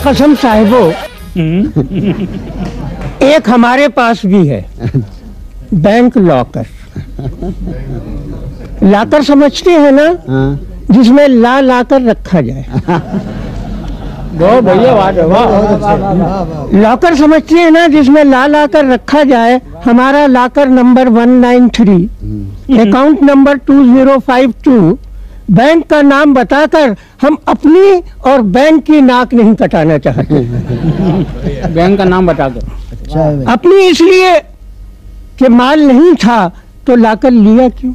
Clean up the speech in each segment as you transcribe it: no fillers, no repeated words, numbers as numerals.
कसम साहिबो, एक हमारे पास भी है, बैंक लॉकर। लाकर समझते हैं ना, जिसमें लाकर रखा जाए। लॉकर समझते हैं ना, जिसमें लाकर रखा जाए। हमारा locker number 193, account number 2052, bank का नाम बताकर हम अपनी और बैंक की नाक नहीं कटाना चाहते। बैंक का नाम बताकर अपनी इसलिए कि माल नहीं था तो लाकर लिया क्यों,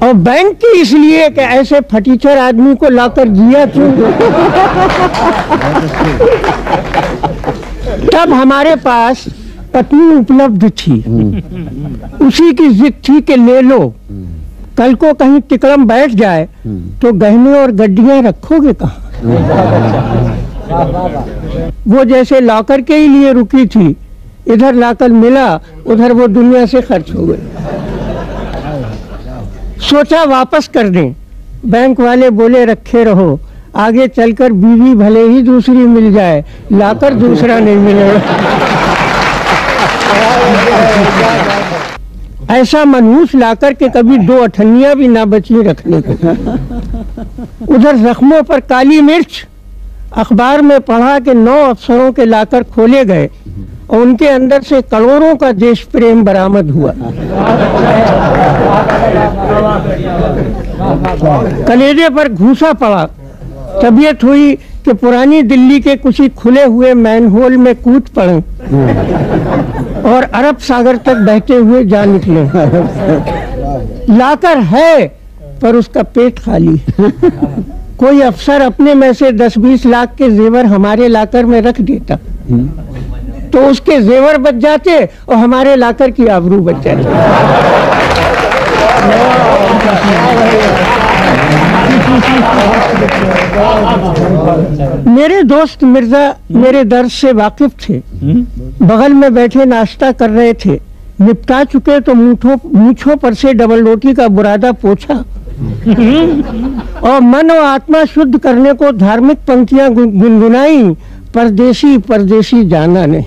और बैंक की इसलिए कि ऐसे फटीचर आदमी को लाकर दिया क्यों। तब हमारे पास पत्नी उपलब्ध थी, उसी की जिद थी कि ले लो, कल को कहीं तिकड़म बैठ जाए तो गहने और गड्डियां रखोगे कहाँ। वो जैसे लॉकर के ही लिए रुकी थी, इधर लाकर मिला, उधर वो दुनिया से खर्च हो गई। सोचा वापस कर दें, बैंक वाले बोले रखे रहो, आगे चलकर बीवी भले ही दूसरी मिल जाए, लाकर दूसरा नहीं मिलेगा। ऐसा मनहूस लाकर के कभी 2 अठन्नियां भी ना बची रखने को। उधर जख्मों पर काली मिर्च। अखबार में पढ़ा कि 9 अफसरों के लाकर खोले गए और उनके अंदर से करोड़ों का देश प्रेम बरामद हुआ। कलेजे पर घूसा पड़ा। तबीयत हुई कि पुरानी दिल्ली के कुछ ही खुले हुए मैनहोल में कूद पड़े और अरब सागर तक बहते हुए जा निकले। लाकर है पर उसका पेट खाली। कोई अफसर अपने में से 10-20 लाख के जेवर हमारे लाकर में रख देता तो उसके जेवर बच जाते और हमारे लाकर की आबरू बच जाती। मेरे दोस्त मिर्जा मेरे दर्द से वाकिफ थे। बगल में बैठे नाश्ता कर रहे थे, निपटा चुके तो मूंछों पर से डबल रोटी का बुरादा पोछा और मन और आत्मा शुद्ध करने को धार्मिक पंक्तियां गुनगुनाई, परदेसी परदेसी जाना नहीं,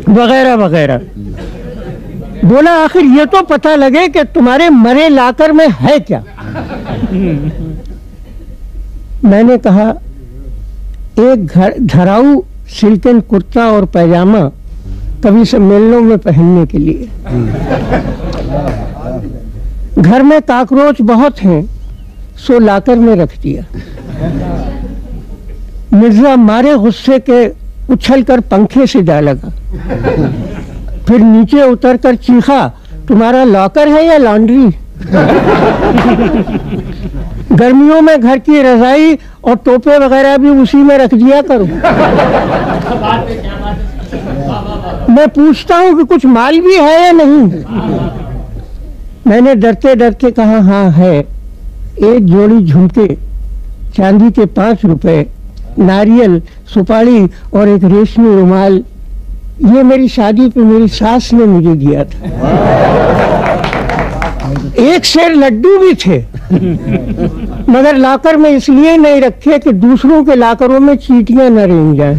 वगैरह वगैरह। बोला आखिर ये तो पता लगे कि तुम्हारे मरे लाकर में है क्या। मैंने कहा एक घराऊ सिल्कन कुर्ता और पैजामा कभी सम्मेलनों में पहनने के लिए। घर में काकरोच बहुत हैं, सो लाकर में रख दिया। मिर्जा मारे गुस्से के उछलकर पंखे से जा लगा, फिर नीचे उतरकर चीखा, तुम्हारा लॉकर है या लॉन्ड्री। गर्मियों में घर की रजाई और टोपे वगैरह भी उसी में रख दिया करो। मैं पूछता हूँ कि कुछ माल भी है या नहीं। मैंने डरते डरते कहा हाँ है। एक जोड़ी झुमके, चांदी के 5 रुपए, नारियल, सुपारी और एक रेशमी रुमाल। ये मेरी शादी पे मेरी सास ने मुझे दिया था। एक शेर लड्डू भी थे, मगर लाकर में इसलिए नहीं रखे कि दूसरों के लाकरों में चींटियां न रेंग जाएं।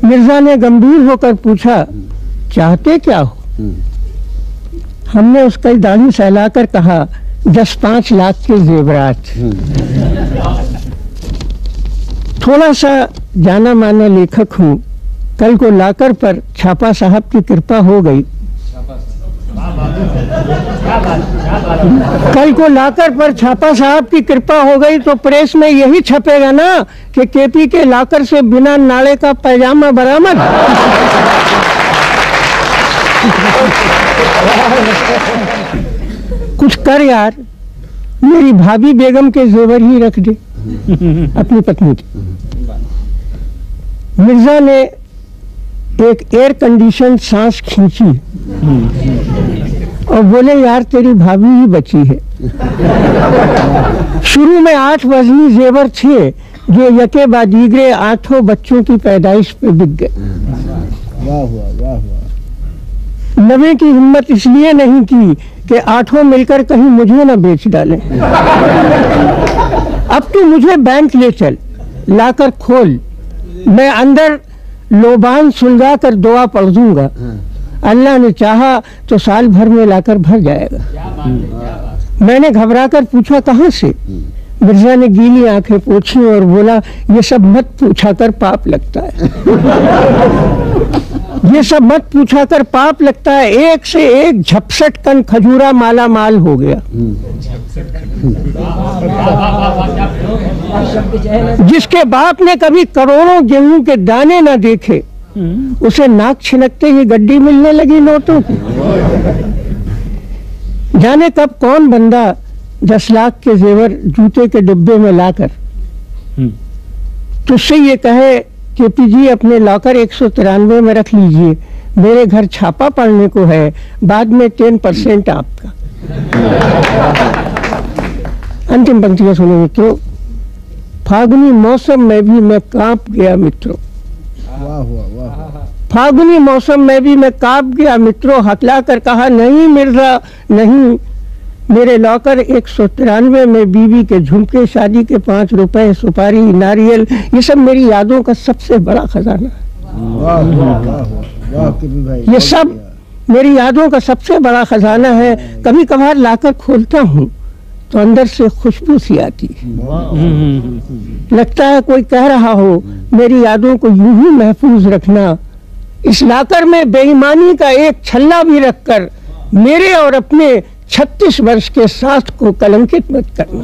मिर्जा ने गंभीर होकर पूछा, चाहते क्या हो। हमने उसका दाढ़ी सहलाकर कहा, 10-5 लाख के जेवरात। थोड़ा सा जाना माना लेखक हूँ। कल को लाकर पर छापा साहब की कृपा हो गई। कल को लाकर पर छापा साहब की कृपा हो गई तो प्रेस में यही छपेगा ना कि केपी के लाकर से बिना नाले का पैजामा बरामद। कुछ कर यार, मेरी भाभी बेगम के जेवर ही रख दे अपनी पत्नी की। मिर्जा ने एक एयर कंडीशन सांस खींची और बोले यार तेरी भाभी ही बची है। शुरू में 8 वजनी जेवर थे जो यके बादीगरे 8 बच्चों की पैदाइश पे बिक गए। नबी की हिम्मत इसलिए नहीं की कि आठों मिलकर कहीं मुझे ना बेच डालें। अब तू मुझे बैंक ले चल, लाकर खोल, मैं अंदर लोबान सुलगा कर दुआ पढ़ दूंगा, अल्लाह ने चाहा तो साल भर में लाकर भर जाएगा। मैंने घबराकर पूछा कहाँ से? मिर्जा ने गीली आंखें पोंछी और बोला, ये सब मत पूछा कर, पाप लगता है। ये सब मत पूछा कर, पाप लगता है। एक से एक झपसट कन खजूरा माला माल हो गया। जिसके बाप ने कभी करोड़ों गेहूं के दाने ना देखे, उसे नाक छिनकते ही गड्डी मिलने लगी नोटों की। जाने कब कौन बंदा 10 लाख के जेवर जूते के डिब्बे में लाकर तुझसे ये कहे कि पीजी अपने लॉकर 193 में रख लीजिए, मेरे घर छापा पड़ने को है, बाद में 10% आपका। अंतिम पंक्तियां सुनो मित्रों। फागुनी मौसम में भी मैं कांप गया मित्रों, फागुनी मौसम में भी मैं कांप गया मित्रों, हकला कर कहा नहीं मिर्जा नहीं, मेरे लॉकर 193 में बीवी के झुमके, शादी के 5 रुपए, सुपारी, नारियल, ये सब मेरी यादों का सबसे बड़ा खजाना है। ये सब मेरी यादों का सबसे बड़ा खजाना है। कभी कभार लाकर खोलता हूँ तो अंदर से खुशबू सी आती है। लगता है कोई कह रहा हो मेरी यादों को यूं ही महफूज रखना, इस लाकर में बेईमानी का एक छल्ला भी रखकर मेरे और अपने 36 वर्ष के साथ को कलंकित मत करना।